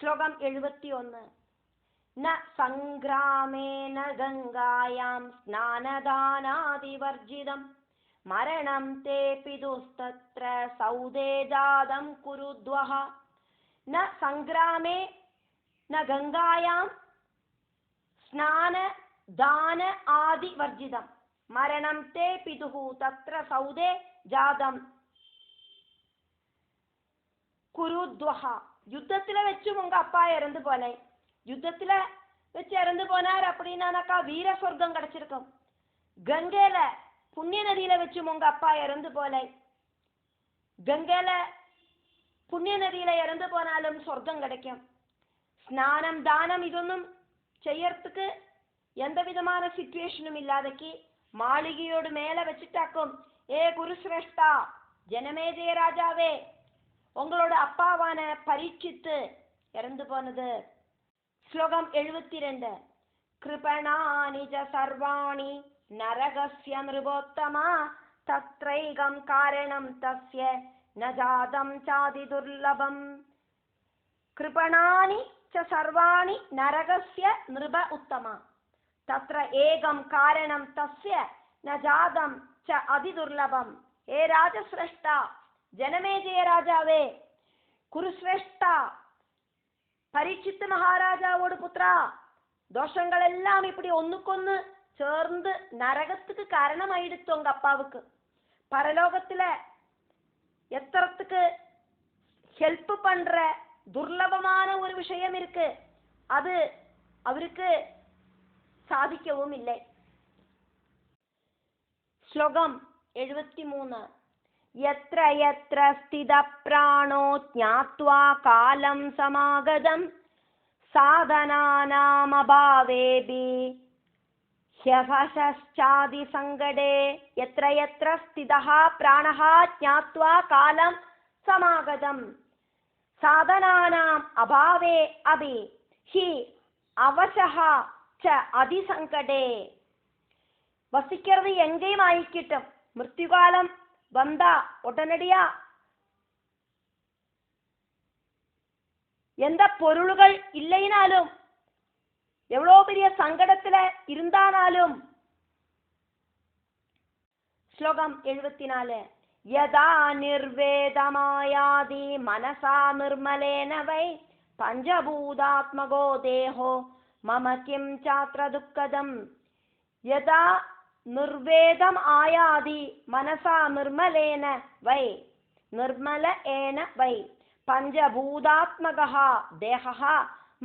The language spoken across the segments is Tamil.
ശ്ലോകം 71. ന സംഗ്രാമേന ഗംഗായാം സ്നാനദാനാദിവർജിതം മരണം തേ പിതുസ്തത്ര സൗദേ ജാതം കുരുദ്വഹ. ന സംഗ്രാമേ ന ഗംഗായാം സ്നാനദാന ആദിവർജിതം മരണം തേ പിതുഃ തത്ര സൗദേ ജാതം കുരുദ്വഹ. யுத்தத்துல வச்சும் உங்க அப்பா இறந்து போலை. யுத்தத்துல வச்சு இறந்து போனார் அப்படின்னாக்கா வீர சொர்க்கம் கிடைச்சிருக்கும். கங்கையில புண்ணிய நதியில வச்சும் உங்க அப்பா இறந்து போலை. கங்கையில புண்ணிய நதியில இறந்து போனாலும் சொர்க்கம் கிடைக்கும். ஸ்நானம் தானம் ഇതൊന്നും ചെയ്യறதுக்கு எந்த விதமான சிச்சுவேஷனும் இல்லாதக்கு மாளிகையோடு மேல வச்சுட்டாக்கும். ஏ குருஸ்ரேஷ்டா, ஜனமேஜய ராஜாவே, உங்களோட அப்பாவான பரீட்சித்து இறந்து போனது. ஸ்லோகம் 72. கிருபணானி ச சர்வாணி நரகஸ்ய நிருபோத்தமா தத்ரைகம் காரணம் தஸ்ய ந ஜாதம் சாதி துர்லபம். கிருபணானி ச சர்வாணி நரகஸ்ய நிருப உத்தமா தத்ர ஏகம் காரணம் தஸ்ய ந ஜாதம் ச அதிதுர்லபம். ஏ ராஜஸ்ரேஷ்டா, ജനമേജയ രാജാവേ, കുരുശ്രേഷ്ഠ, പരീക്ഷിത്ത് മഹാരാജാവോട് പുത്ര, ദോഷങ്ങളെല്ലാം ഇപ്പടി ഒന്നുക്കൊന്ന് ചേർന്ന് നരകத்துக்கு காரணமாயிடுத்து உங்க அப்பாவுக்கு. பரலோகத்துல எத்தறத்துக்கு ஹெல்ப் பண்ற துர்லபமான ஒரு விஷயம் இருக்கு, அது அவருக்கு சாதிக்கவும் இல்லை. ஸ்லோகம் 73. यत्र यत्र स्थित प्राणो ज्ञात्वा कालं समागतं साधनानाम् अभावेऽपि ह्यवशश्चादि संकटे. यत्र यत्र स्थितः प्राणः ज्ञात्वा कालं समागतं साधनानाम् अभावे अपि हि அவசः च அதிசங்கடே. வசிக்கிறது எங்கேயும் ஆயிக்கிட்டும், மிருத்யுகாலம் வந்தா உடனடியா எந்த பொருள்கள் இல்லைனாலும் எவ்வளோ பெரிய சங்கடத்துல இருந்தானாலும். ஸ்லோகம் 74. யதா நிர்வேதமாயாதி மனசா நிர்மலேன வை பஞ்சபூதாத்மகோ தேஹோ மம கிம் சாத்ர துக்கதம். யதா നിർവേദം ആയാതി മനസാ നിർമ്മലേന വൈ നിർമ്മല ഏന വൈ പഞ്ചഭൂതാത്മകഃ ദേഹഃ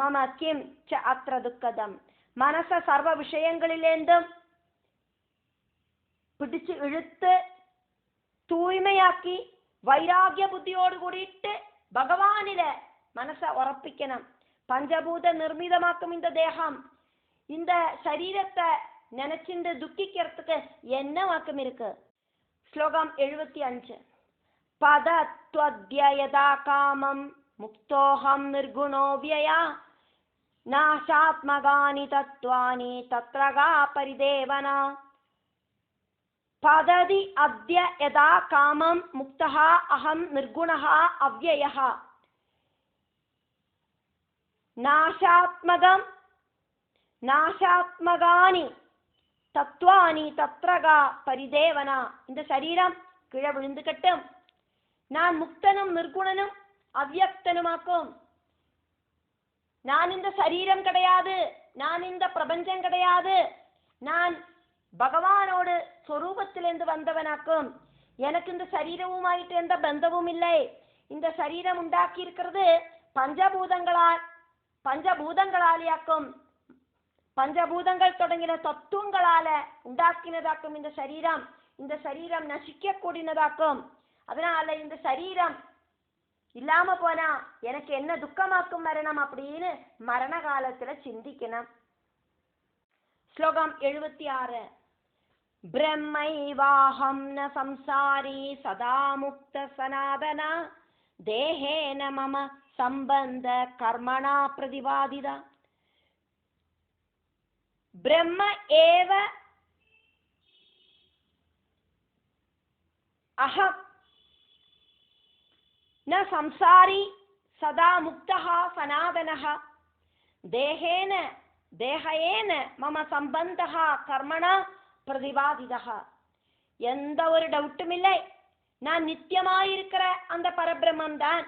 മമ കിം ച അത്ര ദുഃഖദം. മനസ്സ സർവ വിഷയങ്ങളിലേന്തും പിടിച്ച് ഇഴുത്ത് തൂയ്മയാക്കി വൈരാഗ്യ ബുദ്ധിയോട് കൂടിയിട്ട് ഭഗവാനിലെ മനസ്സ ഉറപ്പിക്കണം. പഞ്ചഭൂത നിർമ്മിതമാക്കും இந்த தேகம், இந்த சரீரத்தை நினைச்சிட்டு துக்கிக்கிறதுக்கு என்ன வாக்கம் இருக்கு. ஸ்லோகம் 75. பதத்வத்ய யதா காமம் முக்தோஹம் நிர்குணோ வ்யயா நாசாத்மகானி தத்வானி தத்ரகா பரிதேவனா. பததி அத்ய யதா காமம் முக்தஹ அஹம் நிர்குணஹ அவ்யயஹ நாசாத்மகம் நாசாத்மகானி தத்வானி தத்ரகா பரிதேவனா. இந்த சரீரம் கீழே விழுந்துக்கட்டும், நான் முக்தனும் நிர்குணனும் அவ்யக்தனுமாக்கும். நான் இந்த சரீரம் கிடையாது, நான் இந்த பிரபஞ்சம் கிடையாது, நான் பகவானோடு ஸ்வரூபத்திலிருந்து வந்தவனாக்கும். எனக்கு இந்த சரீரவுமாயிட்டு எந்த பந்தமும் இல்லை. இந்த சரீரம் உண்டாக்கி இருக்கிறது பஞ்சபூதங்களாலேயாக்கும். பஞ்சபூதங்கள் தொடங்கின தத்துவங்களால உண்டாக்கினதாக்கும் இந்த சரீரம். இந்த சரீரம் நசிக்க கூடினதாக்கும். அதனால இந்த சரீரம் இல்லாம போனா எனக்கு என்ன துக்கமாக்கும் மரணம் அப்படின்னு மரண காலத்துல சிந்திக்கணும். ஸ்லோகம் 76. பிரம்மைவாஹம் ந சம்சாரி சதா முக்த சனாதனா தேஹேன மம சம்பந்த கர்மணா பிரதிபாதிதா. ब्रह्म एव अहम न संसारी സദാ മുക്തഃ സനാതനഃ ദേഹേന മമ സംബന്ധഃ കർമ്മണ പ്രതിപാദിതഃ. எந்த ஒரு டவுட்டும் இல்லை, நான் நித்தியமாயிருக்கிற அந்த பரபிரம்மம் தான்.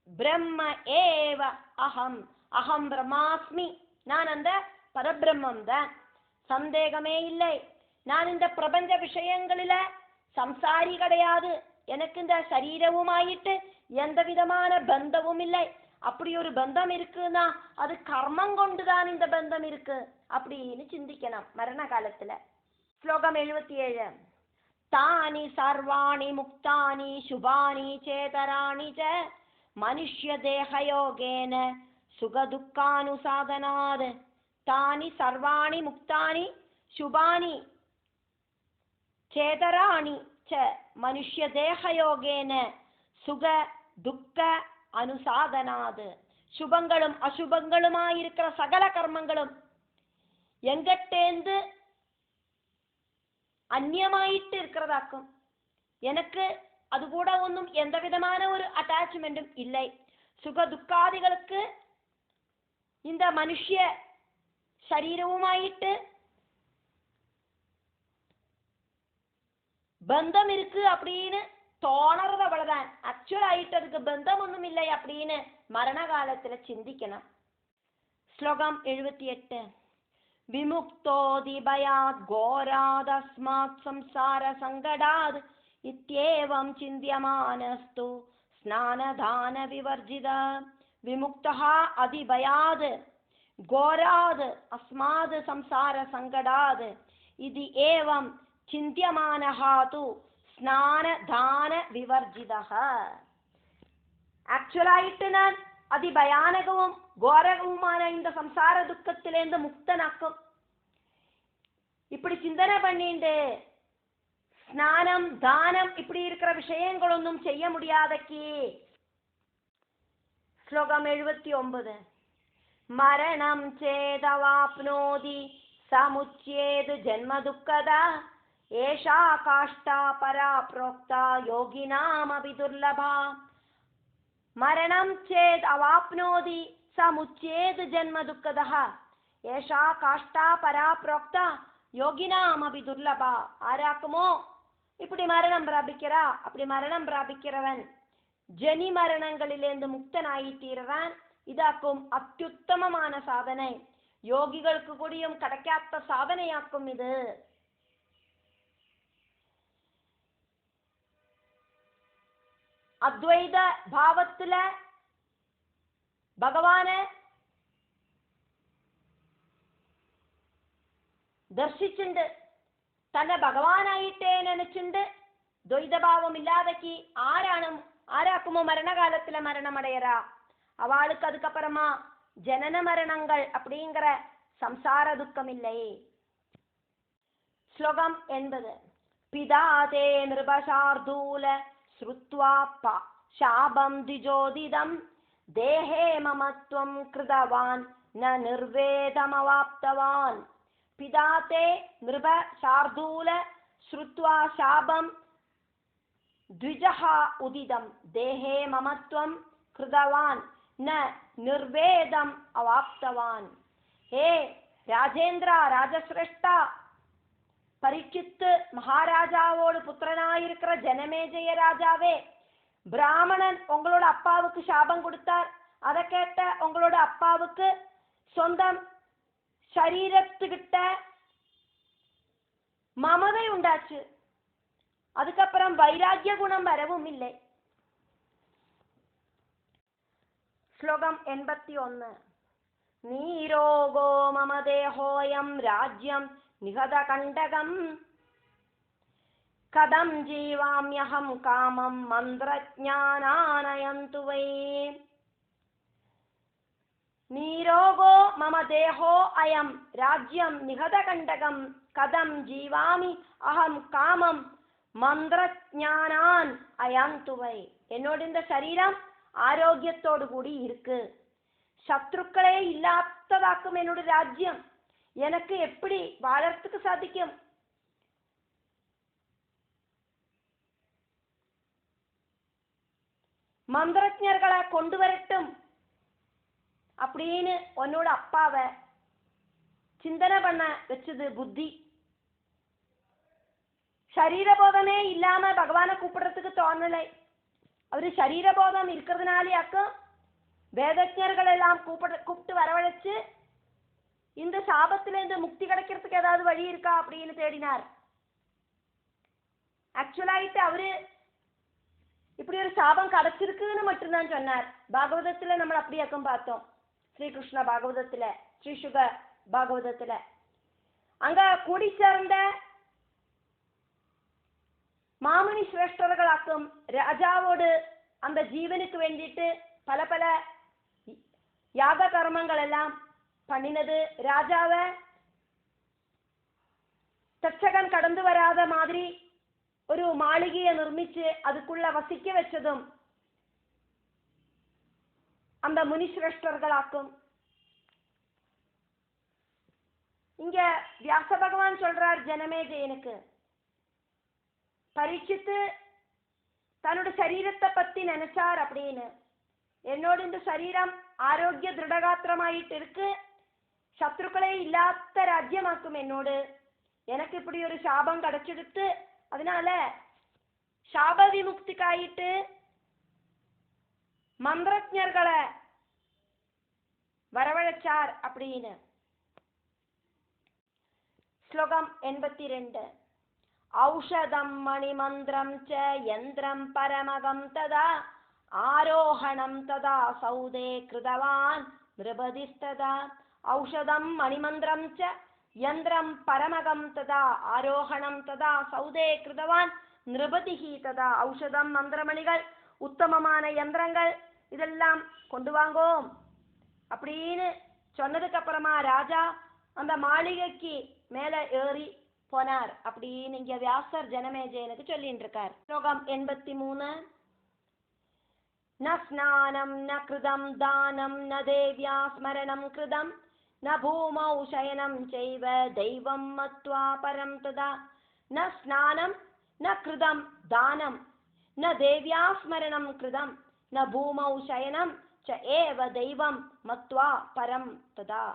பிரம்ம ஏவ அகம், அகம் பிரம்மாஸ்மி, நான் அந்த பரபிரம்மம் தான், சந்தேகமே இல்லை. நான் இந்த பிரபஞ்ச விஷயங்களில சம்சாரி கிடையாது, எனக்கு இந்த சரீரவுமாயிட்டு எந்த விதமான பந்தமும் இல்லை. அப்படி ஒரு பந்தம் இருக்குன்னா அது கர்மம் கொண்டுதான் இந்த பந்தம் இருக்கு அப்படின்னு சிந்திக்கணும் மரண காலத்துல. ஸ்லோகம் 77. தானி சர்வாணி முக்தானி சுபானி சேதராணி ச மனுஷ்ய தேகயோகேன சுகதுக்கானுசாதனாத். தானி சர்வாணி முக்தானி சுபானி சேதராணி ச மனுஷ்ய தேகயோகேன சுக துக்க அனுசாதனாது. சுபங்களும் அசுபங்களுமாயிருக்கிற சகல கர்மங்களும் எங்கிட்டேந்து அந்நியமாயிட்டு இருக்கிறதாக்கும். எனக்கு அது கூட ஒன்றும் எந்த விதமான ஒரு அட்டாச்மெண்ட்டும் இல்லை. சுக துக்காதிகளுக்கு இந்த மனுஷ்ய சரீரவுமாயிட்டு பந்தம் இருக்கு அப்படின்னு தோணறது அவ்வளவுதான். ஆக்சுவல் ஆயிட்டு அதுக்கு பந்தம் ஒன்றும் இல்லை அப்படின்னு மரண காலத்துல சிந்திக்கணும். ஸ்லோகம் 78. விமுக்தோதி பயாத் கோராதஸ்மாத் சம்சார சங்கடாத் இத்யேவம் சிந்தியமானஸ்து ஸ்நானதான விவர்ஜித. விமுக்தः அதிபயாத் கோராத் அஸ்மாத் சம்சார சங்கடாத் இது ஏவம் சிந்தியமானः து ஸ்நானதான விவர்ஜிதः. ஆக்சுவலாயிட்டு நான் அதிபயானகவும் கோரகவுமான இந்த சம்சார துக்கத்திலேருந்து முக்தனாக்கும். இப்படி சிந்தனை பண்ணிட்டு ஸ்நானம் தானம் இப்படி இருக்கிற விஷயங்கள் ஒன்றும் செய்ய முடியாதக்கி. ஸ்லோகம் 79. மரணம் சேதவாப்னோதி சமுச்யேத் ஜன்ம துக்கதா ஏஷா காஷ்டா பரா ப்ரோக்தா யோகினாமபி துர்லபா. மரணம் சேத் அவாப்னோதி சமுச்யேத் ஜன்ம துக்கதः ஏஷா காஷ்டா பரா ப்ரோக்தா யோகினாமபி துர்லபா. ஆராக்குமோ இப்படி மரணம் பிராபிக்கிறா, அப்படி மரணம் பிராபிக்கிறவன் ஜனி மரணங்களிலிருந்து முக்தனாயித்தீரவன். இதாக்கும் அத்யுத்தமமான சாதனை, யோகிகளுக்கு கூடியும் கிடைக்காத சாதனையாக்கும் இது. அத்வைத பாவத்துல பகவான தர்சிச்சுண்டு തന്നെ ഭഗവാനായിട്ടേ നനച്ചുണ്ട് ദ്വൈതഭാവം ഇല്ലാതക്കി ആരാക്കുമോ മരണകാലത്തിലെ മരണമടയറാ. அவளுக்கு அதுக்கப்புறமா ஜனன மரணங்கள் அப்படிங்கிற சம்சார துக்கம் இல்லை. ஸ்லோகம் 80. பிதாதே நிருபசார்தூல ஸ்ருத்வா சாபம் திஜோதிதம் தேஹே மமத்வம் கிருதவான் ந நிர்வேதமவாப்தவான். பிதாதே நிருபசார்தூல ஸ்ருத்வா சாபம் த்விஜஹ உதிதம் தேஹே மமத்வம் கிருதவான் ந நிர்வேதம் அவாப்தவான். ஹே ராஜேந்திரா, ராஜசிரேஷ்டா, பரீட்சித்து மகாராஜாவோடு புத்திரனாயிருக்கிற ஜனமேஜய ராஜாவே, பிராமணன் உங்களோட அப்பாவுக்கு சாபம் கொடுத்தார். அதை கேட்ட உங்களோட அப்பாவுக்கு சொந்தம் சரீரத்துக்கிட்ட மமதை உண்டாச்சு. அதுக்கப்புறம் வைராக்கிய குணம் வரவும் இல்லை. ஸ்லோகம் 81. நீரோகோ மம தேஹோயம் ராஜ்யம் நிகத கண்டகம் கதம் ஜீவாம்யஹம் காமம் மந்திரஜ்ஞானானயந்து வை. நீரோகோ மம தேஹோ அயம் ராஜ்யம் நிகத கண்டகம் கதம் ஜீவாமி அஹம் காமம் மந்திரஜ்ஞானான் அயந்து வை. என்னோட இந்த சரீரம் ஆரோக்கியத்தோடு கூடி இருக்கு, சத்ருக்களே இல்லாததாக்கும் என்னோட ராஜ்யம். எனக்கு எப்படி வாழறதுக்கு சாதிக்கும்? மந்திரஜ்ஞர்களை கொண்டு வரட்டும், அப்படின்னு உன்னோட அப்பாவை சிந்தனை பண்ண வச்சது புத்தி. சரீரபோதமே இல்லாம பகவானை கூப்பிடுறதுக்கு தோணலை. அவரு சரீரபோதம் இருக்கிறதுனாலேயாக்கும் வேதஜர்கள் எல்லாம் கூப்பிட்டு வரவழைச்சு இந்த சாபத்திலேருந்து முக்தி கிடைக்கிறதுக்கு ஏதாவது வழி இருக்கா அப்படின்னு தேடினார். ஆக்சுவலாயிட்டு அவரு இப்படி ஒரு சாபம் கிடைச்சிருக்குன்னு மட்டும்தான் சொன்னார். பாகவதத்துல நம்ம அப்படியாக்கும் பார்த்தோம். ஸ்ரீகிருஷ்ண பாகவதத்துல, ஸ்ரீ சுக பாகவதத்துல அங்க கூடி சேர்ந்த மாமுனி சிரேஷ்டர்களாக்கும் ராஜாவோடு அந்த ஜீவனுக்கு வேண்டிட்டு பல பல யாக கர்மங்கள் எல்லாம் பண்ணினது. ராஜாவை தட்சகன் கடந்து வராத மாதிரி ஒரு மாளிகையை நிர்மிச்சு அதுக்குள்ள வசிக்க வச்சதும் அந்த முனிசிரேஷ்டர்களாக்கும். இங்க வியாச பகவான் சொல்றார் ஜனமேஜயனுக்கு, பரீட்சித்து தன்னோட சரீரத்தை பத்தி நினைச்சார் அப்படின்னு. என்னோட இந்த சரீரம் ஆரோக்கிய திருடகாத்திரமாயிட்டு இருக்கு, சத்ருக்களே இல்லாத ராஜ்யமாக்கும் என்னோடு. எனக்கு இப்படி ஒரு சாபம் கிடைச்சிடுத்து, அதனால சாப விமுக்திக்காயிட்டு மந்திரஜர்களை வரவழைச்சார் அப்படின்னு. ஸ்லோகம் 82. ஔஷதம் மணிமந்திரம் ச யந்திரம் பரமகம் ததா ஆரோஹணம் ததா சௌதே கிருதவான் நிருபதிஸ்ததா. ஔஷதம் மணிமந்திரம் ச யந்திரம் பரமகம் ததா ஆரோஹணம் ததா சௌதே கிருதவான் நிருபதிஹி ததா. ஔஷதம் மந்திரமணிகள், உத்தமமான யந்திரங்கள் இதெல்லாம் கொண்டு வாங்கோ அப்படின்னு சொன்னதுக்கு அப்புறமா ராஜா அந்த மாளிகைக்கு மேல ஏறி போனார் அப்படின்னு இங்க வியாசர் ஜனமேஜயனுக்கு சொல்லிட்டு இருக்கார். ஸ்லோகம் 83. ந ஸ்நானம் ந கிருதம் தானம் ந தேவ்யா ஸ்மரணம் கிருதம் ந பூமௌ சயனம் செய்வ தெய்வம் மத்வா பரம் ததா. ந ஸ்நானம் ந கிருதம் தானம் ந தேவ்யா ஸ்மரணம் கிருதம் ந பூமௌ சயனம் ச ஏவ தெய்வம் மத்வா பரம் ததா.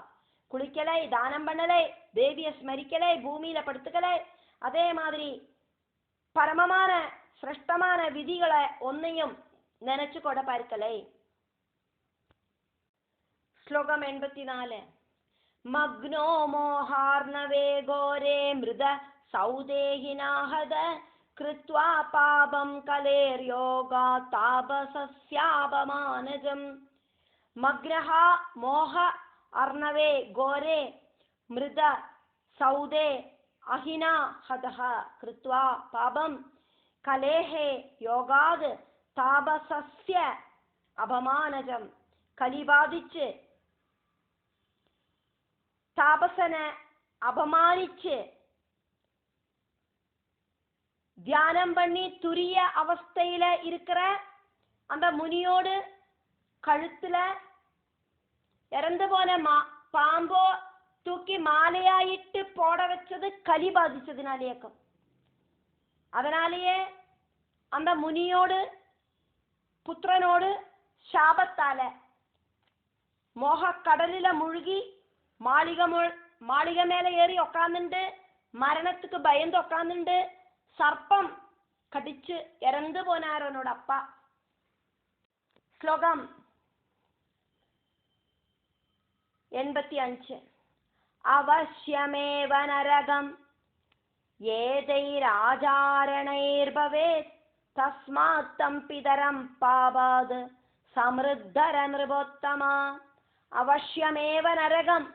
குளிக்கலை, தானம் பண்ணலை, தேவிய ஸ்மரிக்கலை, பூமியில படுத்துக்கலை, அதே மாதிரி பரமமான சிரேஷ்டமான விதிகளை ஒன்னையும் நினைச்சு கொட பார்க்கலை. ஸ்லோகம் 84. மக்னோ மோஹார்ணவே கோரே மிருத சௌதேஹினாஹத கிருத்வா பாபம் கலேர்யோகா தாபசஸ்யாபமானஜம். மக்னஹா மோஹ अर्णवे गोरे मृद सौदे अहिना हदः कृत्वा पापं कलेः योगाद तापसस्य अपमानजं. कलिबाधिच्चु तापसने अपमानिच्चु தியானம் பண்ணி துரிய அவஸ்தையில இருக்கிற அந்த முனியோடு கழுத்துல இறந்து போன பாம்போ தூக்கி மாலையாயிட்டு போட வச்சது கலி பாதிச்சதுனாலேயாக்கும். அதனாலேயே அந்த முனியோடு புத்திரனோடு சாபத்தால மோக கடலில முழுகி மாளிகை மேல ஏறி உக்காந்துண்டு மரணத்துக்கு பயந்து உக்காந்துண்டு சர்ப்பம் கடிச்சு இறந்து போனார் அவனோட அப்பா. ஸ்லோகம் 85. அவசியமேவ நரகம் ஏதைராஜாரணைர்பவேத் தஸ்மாத் தம் பிதரம் பாபாத் சம்ருத்தர நிருபோத்தமா. அவசியமேவ நரகம்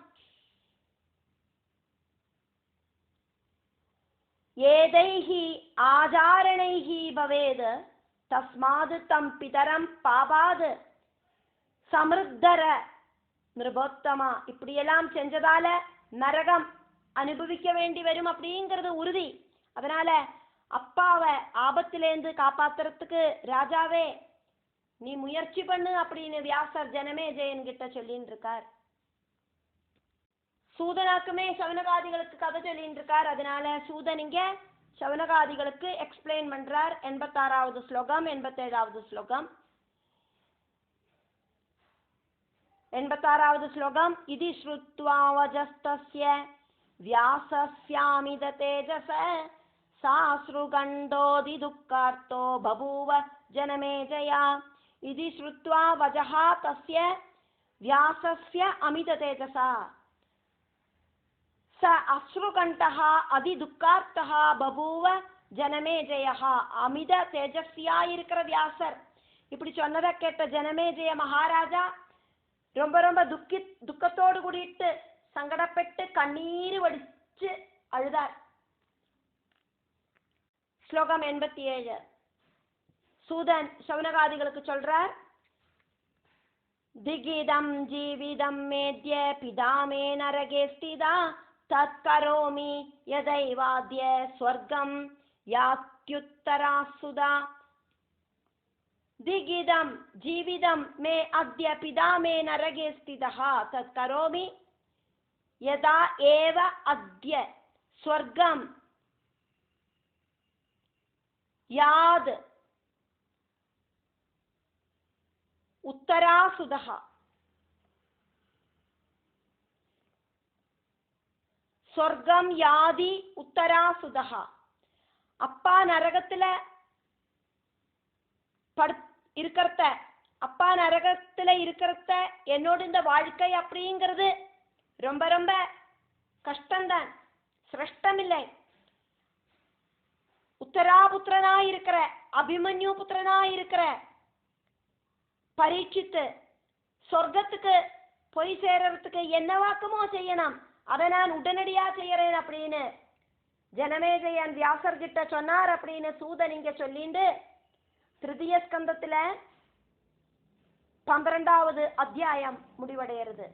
ஏதைஹி ஆஜாரணைஹி பவேத் தஸ்மாத் தம் பிதரம் பாபாத் சம்ருத்தர நிருபோத்தமா. இப்படியெல்லாம் செஞ்சதால நரகம் அனுபவிக்க வேண்டி வரும் அப்படிங்கிறது உறுதி. அதனால அப்பாவை ஆபத்திலேருந்து காப்பாத்துறதுக்கு ராஜாவே நீ முயற்சி பண்ணு அப்படின்னு வியாசர் ஜனமேஜயன் கிட்ட சொல்லின்னு இருக்கார். சூதனாக்குமே சவனகாதிகளுக்கு கதை சொல்லிட்டு இருக்கார். அதனால சூதன் இங்க சவனகாதிகளுக்கு எக்ஸ்பிளைன் பண்றார். 86வது ஸ்லோகம் 87வது ஸ்லோகம். 86வது ஸ்லோகம். இதி ஸ்ருத்வா வஜஸ்தஸ்ய व्यासस्यामिद तेजस साश्रुगण्डोदि दुःखार्तो बभूव जनमेजया. इति श्रुत्वा वजः तस्य व्यासस्य अमिद तेजसा स अश्रुकण्ठः अति दुःखार्तः बभूव जनमेजयः. அமித தேஜஸ்யா இருக்கிற வியாசர் இப்படி சொன்னதை கேட்ட ஜனமேஜய மகாராஜா ரொம்ப ரொம்ப துக்கத்தோடு கூடிட்டு சங்கடப்பட்டு கண்ணீர் வடிச்சு அழுதார். ஸ்லோகம் 87. சூதன் சௌனகாதிகளுக்கு சொல்றார். திகிதம் ஜீவிதம் மேத்ய பிதாமே நரகே ஸ்திதா தத்கரோமி யதைவாத்ய ஸ்வர்கம் யாத்யுத்தராசுதா. திகிதம் ஜீவிதம் மே அத்ய பிதாமே நரகே ஸ்திதா தத்கரோமி यदा एव अद्य स्वर्गं याद उत्तरासुदः. स्वर्गं यादि उत्तरासुदः. அப்பா நரகத்துல இருக்கிறத, அப்பா நரகத்துல இருக்கிறத என்னோட இந்த வாழ்க்கை அப்படிங்கிறது ரொம்ப ரொம்ப கஷ்டம்தான், சிரஷ்டமில்லை. உத்தராபுத்திரனா இருக்கிற, அபிமன்யு புத்திரனா இருக்கிற பரீட்சித்து சொர்க்கத்துக்கு போய் சேர்றதுக்கு என்ன வாக்குமோ செய்யணும், அதை நான் உடனடியா செய்யறேன் அப்படின்னு ஜனமேஜயன் வியாசர் கிட்ட சொன்னார் அப்படின்னு சூதன் இங்க சொல்லிண்டு திருதிய ஸ்கந்தத்துல 12வது அத்தியாயம் முடிவடைகிறது.